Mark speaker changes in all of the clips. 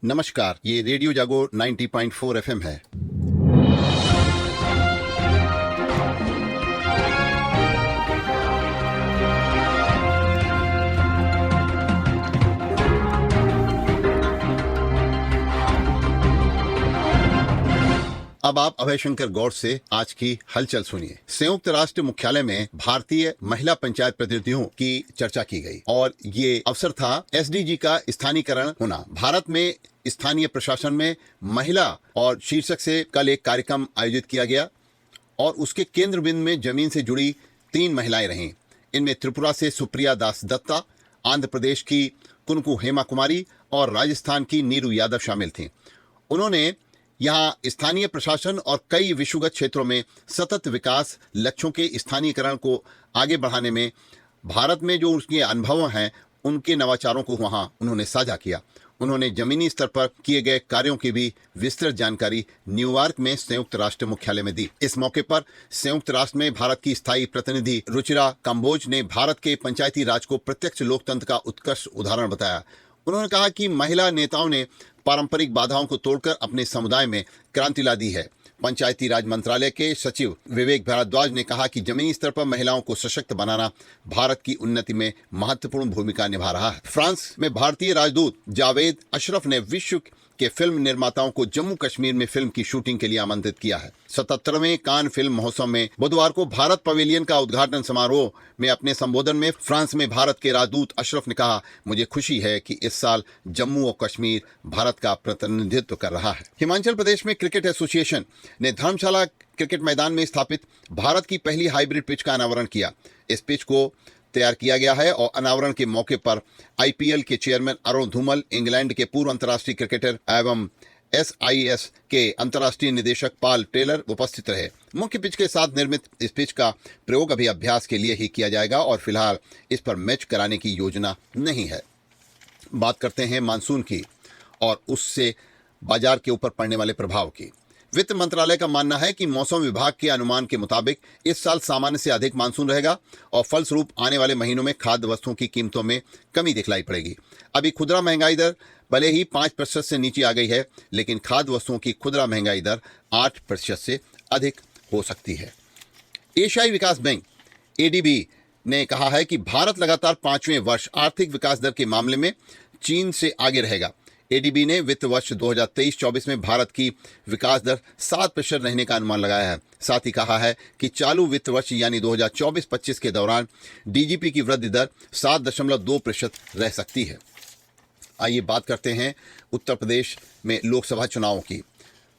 Speaker 1: नमस्कार, ये रेडियो जागो 90.4 एफएम है। अब आप अभय शंकर गौड़ से आज की हलचल सुनिए। संयुक्त राष्ट्र मुख्यालय में भारतीय महिला पंचायत प्रतिनिधियों की चर्चा की गई और ये अवसर था एसडीजी का स्थानीयकरण होना। भारत में स्थानीय प्रशासन में महिला और शीर्षक से कल एक कार्यक्रम आयोजित किया गया और उसके केंद्र बिंदु में जमीन से जुड़ी 3 महिलाएं रहीं। इनमें त्रिपुरा से सुप्रिया दास दत्ता, आंध्र प्रदेश की कुनकु हेमा कुमारी और राजस्थान की नीरू यादव शामिल थीं। उन्होंने यहाँ स्थानीय प्रशासन और कई विषुगत क्षेत्रों में सतत विकास लक्ष्यों के स्थानीयकरण को आगे बढ़ाने में भारत में जो उसके अनुभव हैं उनके नवाचारों को वहाँ उन्होंने साझा किया। उन्होंने जमीनी स्तर पर किए गए कार्यों की भी विस्तृत जानकारी न्यूयॉर्क में संयुक्त राष्ट्र मुख्यालय में दी। इस मौके पर संयुक्त राष्ट्र में भारत की स्थायी प्रतिनिधि रुचिरा कंबोज ने भारत के पंचायती राज को प्रत्यक्ष लोकतंत्र का उत्कृष्ट उदाहरण बताया। उन्होंने कहा कि महिला नेताओं ने पारंपरिक बाधाओं को तोड़कर अपने समुदाय में क्रांति ला दी है। पंचायती राज मंत्रालय के सचिव विवेक भारद्वाज ने कहा कि जमीनी स्तर पर महिलाओं को सशक्त बनाना भारत की उन्नति में महत्वपूर्ण भूमिका निभा रहा है। फ्रांस में भारतीय राजदूत जावेद अशरफ ने विश्व के फिल्म निर्माताओं को जम्मू कश्मीर में फिल्म की शूटिंग के लिए आमंत्रित किया है। 77वें कान फिल्म महोत्सव में बुधवार को भारत पवेलियन का उद्घाटन समारोह में अपने संबोधन में फ्रांस में भारत के राजदूत अशरफ ने कहा, मुझे खुशी है कि इस साल जम्मू और कश्मीर भारत का प्रतिनिधित्व कर रहा है। हिमाचल प्रदेश में क्रिकेट एसोसिएशन ने धर्मशाला क्रिकेट मैदान में स्थापित भारत की पहली हाइब्रिड पिच का अनावरण किया। इस पिच को तैयार किया गया है और अनावरण के मौके पर आईपीएल के चेयरमैन अरुण धूमल, इंग्लैंड के पूर्व अंतर्राष्ट्रीय क्रिकेटर एवं एसआईएस के अंतर्राष्ट्रीय निदेशक पाल टेलर उपस्थित रहे। मुख्य पिच के साथ निर्मित इस पिच का प्रयोग अभी अभ्यास के लिए ही किया जाएगा और फिलहाल इस पर मैच कराने की योजना नहीं है। बात करते हैं मानसून की और उससे बाजार के ऊपर पड़ने वाले प्रभाव की। वित्त मंत्रालय का मानना है कि मौसम विभाग के अनुमान के मुताबिक इस साल सामान्य से अधिक मानसून रहेगा और फलस्वरूप आने वाले महीनों में खाद्य वस्तुओं की कीमतों में कमी दिखलाई पड़ेगी। अभी खुदरा महंगाई दर भले ही 5% से नीचे आ गई है, लेकिन खाद्य वस्तुओं की खुदरा महंगाई दर 8% से अधिक हो सकती है। एशियाई विकास बैंक एडीबी ने कहा है कि भारत लगातार 5वें वर्ष आर्थिक विकास दर के मामले में चीन से आगे रहेगा। एडीबी ने वित्त वर्ष 2023-24 में भारत की विकास दर 7% रहने का अनुमान लगाया है। साथ ही कहा है कि चालू वित्त वर्ष यानी 2024-25 के दौरान डीजीपी की वृद्धि दर 7.2% रह सकती है। आइए बात करते हैं उत्तर प्रदेश में लोकसभा चुनावों की।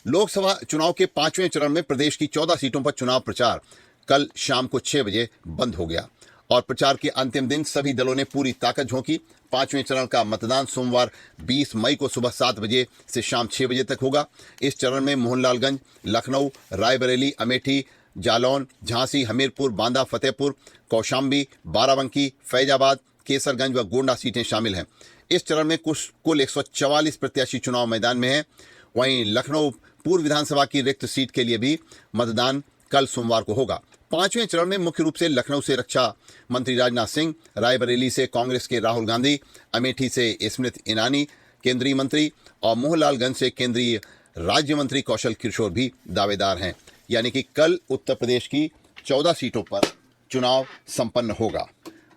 Speaker 1: लोकसभा चुनाव के 5वें चरण में प्रदेश की 14 सीटों पर चुनाव प्रचार कल शाम को 6 बजे बंद हो गया और प्रचार के अंतिम दिन सभी दलों ने पूरी ताकत झोंकी। 5वें चरण का मतदान सोमवार 20 मई को सुबह 7 बजे से शाम 6 बजे तक होगा। इस चरण में मोहनलालगंज, लखनऊ, रायबरेली, अमेठी, जालौन, झांसी, हमीरपुर, बांदा, फतेहपुर, कौशाम्बी, बाराबंकी, फैजाबाद, केसरगंज व गोंडा सीटें शामिल हैं। इस चरण में कुल 144 प्रत्याशी चुनाव मैदान में हैं। वहीं लखनऊ पूर्व विधानसभा की रिक्त सीट के लिए भी मतदान कल सोमवार को होगा। 5वें चरण में मुख्य रूप से लखनऊ से रक्षा मंत्री राजनाथ सिंह, रायबरेली से कांग्रेस के राहुल गांधी, अमेठी से स्मृति ईरानी केंद्रीय मंत्री और मोहनलालगंज से केंद्रीय राज्य मंत्री कौशल किशोर भी दावेदार हैं। यानी कि कल उत्तर प्रदेश की 14 सीटों पर चुनाव संपन्न होगा।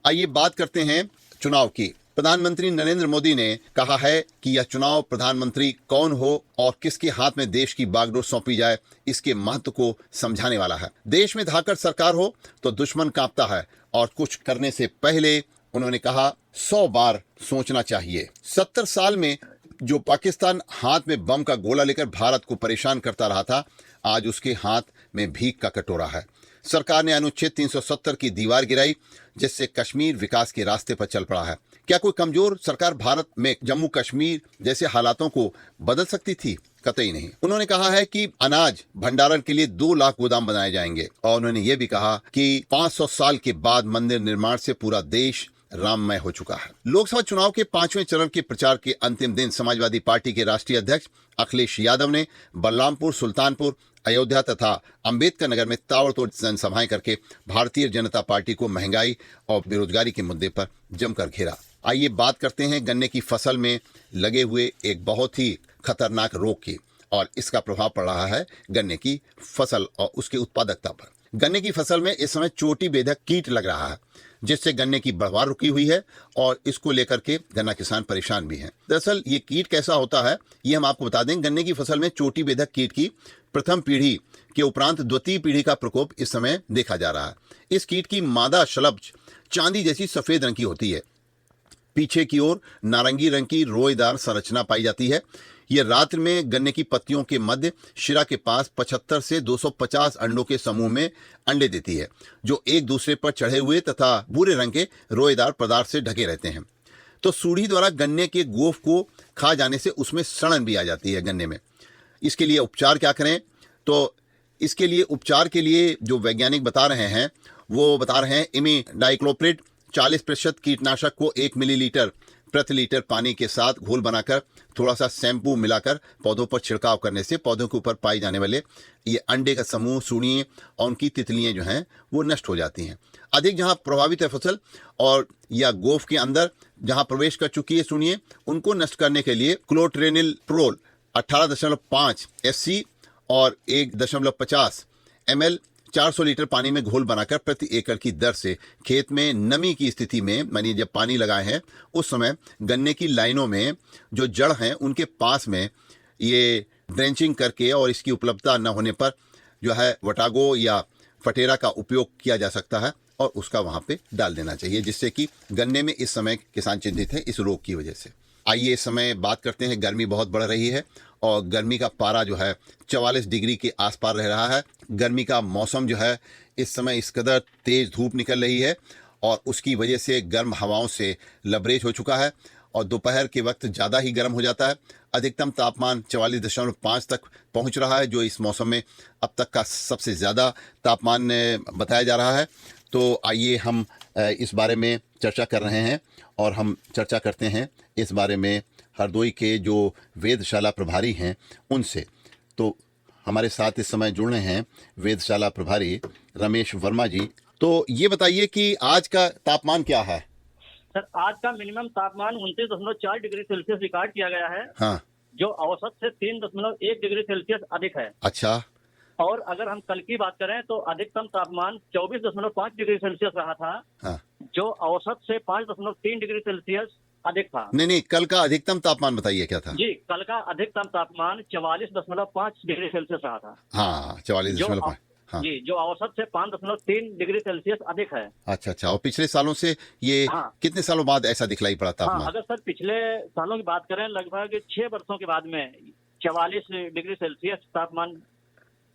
Speaker 1: आइए बात करते हैं चुनाव की। प्रधानमंत्री नरेंद्र मोदी ने कहा है कि यह चुनाव प्रधानमंत्री कौन हो और किसके हाथ में देश की बागडोर सौंपी जाए, इसके महत्व को समझाने वाला है। देश में धाकड़ सरकार हो तो दुश्मन कांपता है और कुछ करने से पहले उन्होंने कहा 100 बार सोचना चाहिए। 70 साल में जो पाकिस्तान हाथ में बम का गोला लेकर भारत को परेशान करता रहा था, आज उसके हाथ में भीख का कटोरा है। सरकार ने अनुच्छेद 370 की दीवार गिराई, जिससे कश्मीर विकास के रास्ते पर चल पड़ा है। क्या कोई कमजोर सरकार भारत में जम्मू कश्मीर जैसे हालातों को बदल सकती थी? कतई नहीं। उन्होंने कहा है कि अनाज भंडारण के लिए 2 लाख गोदाम बनाए जाएंगे और उन्होंने ये भी कहा कि 500 साल के बाद मंदिर निर्माण से पूरा देश राममय हो चुका है। लोकसभा चुनाव के 5वें चरण के प्रचार के अंतिम दिन समाजवादी पार्टी के राष्ट्रीय अध्यक्ष अखिलेश यादव ने बलरामपुर, सुल्तानपुर, अयोध्या तथा अंबेडकर नगर में ताबड़तोड़ जनसभाएं करके भारतीय जनता पार्टी को महंगाई और बेरोजगारी के मुद्दे पर जमकर घेरा। आइए बात करते हैं गन्ने की फसल में लगे हुए एक बहुत ही खतरनाक रोग की, और इसका प्रभाव पड़ रहा है गन्ने की फसल और उसकी उत्पादकता पर। गन्ने की फसल में इस समय चोटी बेधक कीट लग रहा है, जिससे गन्ने की बढ़वार रुकी हुई है और इसको लेकर के गन्ना किसान परेशान भी हैं। दरअसल ये कीट कैसा होता है ये हम आपको बता दें। गन्ने की फसल में चोटी बेधक कीट की प्रथम पीढ़ी के उपरांत द्वितीय पीढ़ी का प्रकोप इस समय देखा जा रहा है। इस कीट की मादा शलभ चांदी जैसी सफेद रंग की होती है। पीछे की ओर नारंगी रंग की रोएदार संरचना पाई जाती है। यह रात्रि में गन्ने की पत्तियों के मध्य शिरा के पास 75 से 250 अंडों के समूह में अंडे देती है, जो एक दूसरे पर चढ़े हुए तथा भूरे रंग के रोएदार पदार्थ से ढके रहते हैं। तो सूढ़ी द्वारा गन्ने के गोफ को खा जाने से उसमें सड़न भी आ जाती है गन्ने में। इसके लिए उपचार क्या करें? तो इसके लिए उपचार के लिए जो वैज्ञानिक बता रहे हैं वो बता रहे हैं इमिडाक्लोप्रिड 40% कीटनाशक को 1 मिलीलीटर प्रति लीटर पानी के साथ घोल बनाकर थोड़ा सा शैम्पू मिलाकर पौधों पर छिड़काव करने से पौधों के ऊपर पाए जाने वाले ये अंडे का समूह, सूढ़ियाँ और उनकी तितलियाँ जो हैं वो नष्ट हो जाती हैं। अधिक जहाँ प्रभावित है फसल और या गोफ के अंदर जहाँ प्रवेश कर चुकी है सूढ़ियाँ, उनको नष्ट करने के लिए क्लोट्रेनिलप्रोल 18.5 SC और 1.50 ml 400 लीटर पानी में घोल बनाकर प्रति एकड़ की दर से खेत में नमी की स्थिति में, मानिए जब पानी लगाए हैं उस समय गन्ने की लाइनों में जो जड़ हैं उनके पास में ये ड्रेंचिंग करके और इसकी उपलब्धता न होने पर जो है वटागो या फटेरा का उपयोग किया जा सकता है और उसका वहाँ पे डाल देना चाहिए, जिससे कि गन्ने में इस समय किसान चिंतित हैं इस रोग की वजह से। आइए इस समय बात करते हैं, गर्मी बहुत बढ़ रही है और गर्मी का पारा जो है 44 डिग्री के आस पार रह रहा है। गर्मी का मौसम जो है इस समय इस कदर तेज़ धूप निकल रही है और उसकी वजह से गर्म हवाओं से लबरेज हो चुका है और दोपहर के वक्त ज़्यादा ही गर्म हो जाता है। अधिकतम तापमान 44.5 तक पहुंच रहा है, जो इस मौसम में अब तक का सबसे ज़्यादा तापमान बताया जा रहा है। तो आइए हम इस बारे में चर्चा कर रहे हैं और हम चर्चा करते हैं इस बारे में हरदोई के जो वेधशाला प्रभारी हैं उनसे। तो हमारे साथ इस समय जुड़ रहे हैं वेधशाला प्रभारी रमेश वर्मा जी। तो ये बताइए कि आज का तापमान क्या है?
Speaker 2: सर, आज का मिनिमम तापमान 29.4 डिग्री सेल्सियस रिकॉर्ड किया गया है।
Speaker 1: हाँ।
Speaker 2: जो औसत से 3.1 डिग्री सेल्सियस अधिक है।
Speaker 1: अच्छा।
Speaker 2: और अगर हम कल की बात करें तो अधिकतम तापमान 24.5 डिग्री सेल्सियस रहा था।
Speaker 1: हाँ।
Speaker 2: जो औसत से 5.3 डिग्री सेल्सियस अधिक था।
Speaker 1: नहीं, कल का अधिकतम तापमान बताइए क्या था?
Speaker 2: जी, कल का अधिकतम तापमान 44.5 डिग्री सेल्सियस रहा था।
Speaker 1: हाँ, 44.5। हाँ।
Speaker 2: जी, जो औसत से 5.3 डिग्री सेल्सियस अधिक है।
Speaker 1: अच्छा। और पिछले सालों से ये कितने सालों बाद ऐसा दिखलाई पड़ा तापमान?
Speaker 2: अगर सर पिछले सालों की बात करें लगभग 6 वर्षों के बाद में 44 डिग्री सेल्सियस तापमान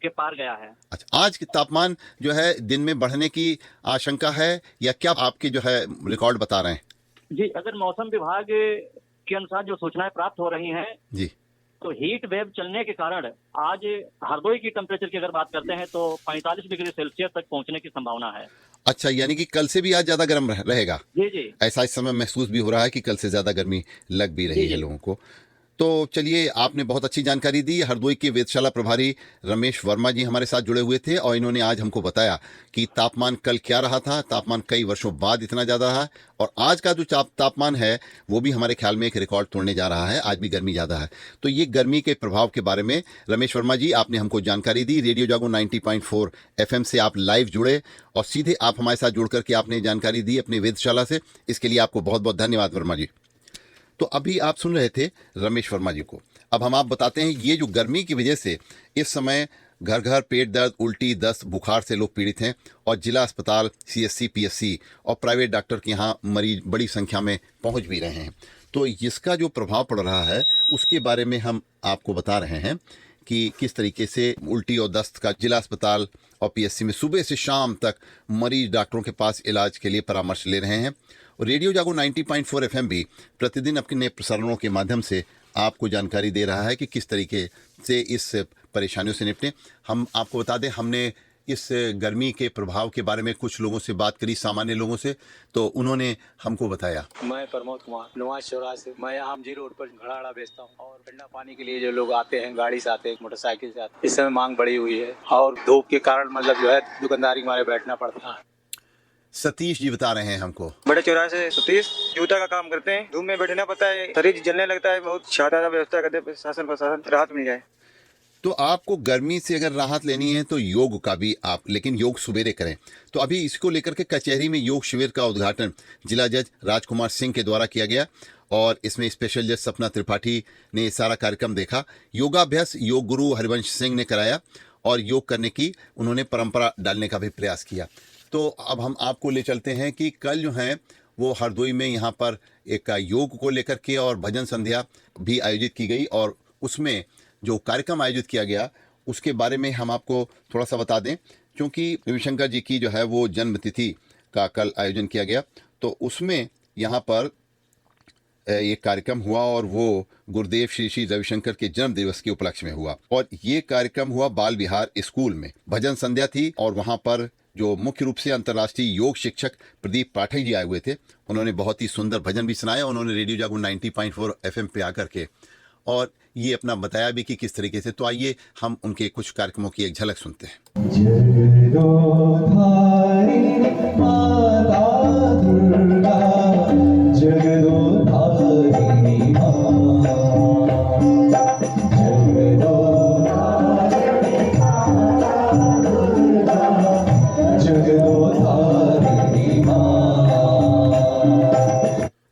Speaker 2: के पार गया है।
Speaker 1: अच्छा, आज के तापमान जो है दिन में बढ़ने की आशंका है या क्या आपके जो है रिकॉर्ड बता रहे हैं?
Speaker 2: जी, अगर मौसम विभाग के अनुसार जो सूचनाएं प्राप्त हो रही हैं
Speaker 1: जी,
Speaker 2: तो हीट वेव चलने के कारण आज हरदोई की टेम्परेचर की अगर बात करते हैं तो 45 डिग्री सेल्सियस तक पहुंचने की संभावना है।
Speaker 1: अच्छा, यानी कि कल से भी आज ज्यादा गर्म रहेगा?
Speaker 2: जी।
Speaker 1: ऐसा इस समय महसूस भी हो रहा है कि कल से ज्यादा गर्मी लग भी रही है लोगों को। तो चलिए, आपने बहुत अच्छी जानकारी दी। हरदोई के वेधशाला प्रभारी रमेश वर्मा जी हमारे साथ जुड़े हुए थे और इन्होंने आज हमको बताया कि तापमान कल क्या रहा था। तापमान कई वर्षों बाद इतना ज़्यादा रहा और आज का जो तापमान है वो भी हमारे ख्याल में एक रिकॉर्ड तोड़ने जा रहा है। आज भी गर्मी ज़्यादा है। तो ये गर्मी के प्रभाव के बारे में रमेश वर्मा जी आपने हमको जानकारी दी। रेडियो जागो 90.4 FM से आप लाइव जुड़े और सीधे आप हमारे साथ जुड़ करके आपने जानकारी दी अपने वेधशाला से। इसके लिए आपको बहुत बहुत धन्यवाद वर्मा जी। तो अभी आप सुन रहे थे रमेश वर्मा जी को। अब हम आप बताते हैं ये जो गर्मी की वजह से इस समय घर घर पेट दर्द, उल्टी, दस्त, बुखार से लोग पीड़ित हैं और जिला अस्पताल, CSC, PSC और प्राइवेट डॉक्टर के यहाँ मरीज बड़ी संख्या में पहुँच भी रहे हैं। तो इसका जो प्रभाव पड़ रहा है उसके बारे में हम आपको बता रहे हैं कि किस तरीके से उल्टी और दस्त का जिला अस्पताल और PSC में सुबह से शाम तक मरीज डॉक्टरों के पास इलाज के लिए परामर्श ले रहे हैं। रेडियो जागो 90.4 FM भी प्रतिदिन अपने प्रसारणों के माध्यम से आपको जानकारी दे रहा है कि किस तरीके से इस परेशानियों से निपटें। हम आपको बता दें, हमने इस गर्मी के प्रभाव के बारे में कुछ लोगों से बात करी, सामान्य लोगों से, तो उन्होंने हमको बताया।
Speaker 3: मैं प्रमोद कुमार नवाज चौराहा से, मैं यहाँ जी रोड पर घड़ाड़ा बेचता हूँ और ठंडा पानी के लिए जो लोग आते हैं गाड़ी से आते हैं, मोटरसाइकिल से आते हैं, इस समय मांग बढ़ी हुई है और धूप के कारण मतलब जो है दुकानदारी के मारे बैठना पड़ता है।
Speaker 1: सतीश जी बता रहे हैं हमको।
Speaker 4: बड़े चौराहे से सतीश जूता का काम करते हैं। धूप में बैठना पड़ता है, शरीर जलने लगता है। बहुत शादा व्यवस्था करते शासन प्रशासन, राहत मिल जाए।
Speaker 1: तो आपको गर्मी से अगर राहत लेनी है तो योग का भी आप, लेकिन योग सवेरे करें। तो अभी इसको लेकर के कचहरी में योग शिविर का उद्घाटन जिला जज राजकुमार सिंह के द्वारा किया गया और इसमें स्पेशल जज सपना त्रिपाठी ने सारा कार्यक्रम देखा। योगाभ्यास योग गुरु हरिवंश सिंह ने कराया और योग करने की उन्होंने परंपरा डालने का भी प्रयास किया। तो अब हम आपको ले चलते हैं कि कल जो है वो हरदोई में यहाँ पर एक योग को लेकर के और भजन संध्या भी आयोजित की गई और उसमें जो कार्यक्रम आयोजित किया गया उसके बारे में हम आपको थोड़ा सा बता दें, क्योंकि रविशंकर जी की जो है वो जन्मतिथि का कल आयोजन किया गया। तो उसमें यहाँ पर एक कार्यक्रम हुआ और वो गुरुदेव श्री श्री रविशंकर के जन्म दिवस के उपलक्ष्य में हुआ और ये कार्यक्रम हुआ बाल विहार स्कूल में। भजन संध्या थी और वहाँ पर जो मुख्य रूप से अंतर्राष्ट्रीय योग शिक्षक प्रदीप पाठक जी आए हुए थे। उन्होंने बहुत ही सुंदर भजन भी सुनाया। उन्होंने रेडियो जागरण 90.4 FM पे आकर के और ये अपना बताया भी कि किस तरीके से। तो आइए हम उनके कुछ कार्यक्रमों की एक झलक सुनते हैं।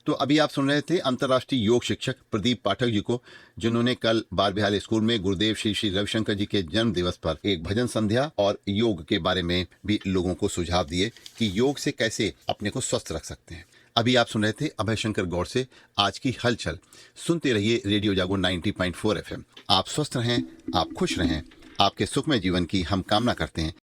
Speaker 1: तो अभी आप सुन रहे थे अंतर्राष्ट्रीय योग शिक्षक प्रदीप पाठक जी को, जिन्होंने कल बाल विहार स्कूल में गुरुदेव श्री श्री रविशंकर जी के जन्म दिवस पर एक भजन संध्या और योग के बारे में भी लोगों को सुझाव दिए कि योग से कैसे अपने को स्वस्थ रख सकते हैं। अभी आप सुन रहे थे अभय शंकर गौड़ से आज की हलचल। सुनते रहिए रेडियो जागरण 90.4 FM। आप स्वस्थ रहें, आप खुश रहें, आपके सुखमय जीवन की हम कामना करते हैं।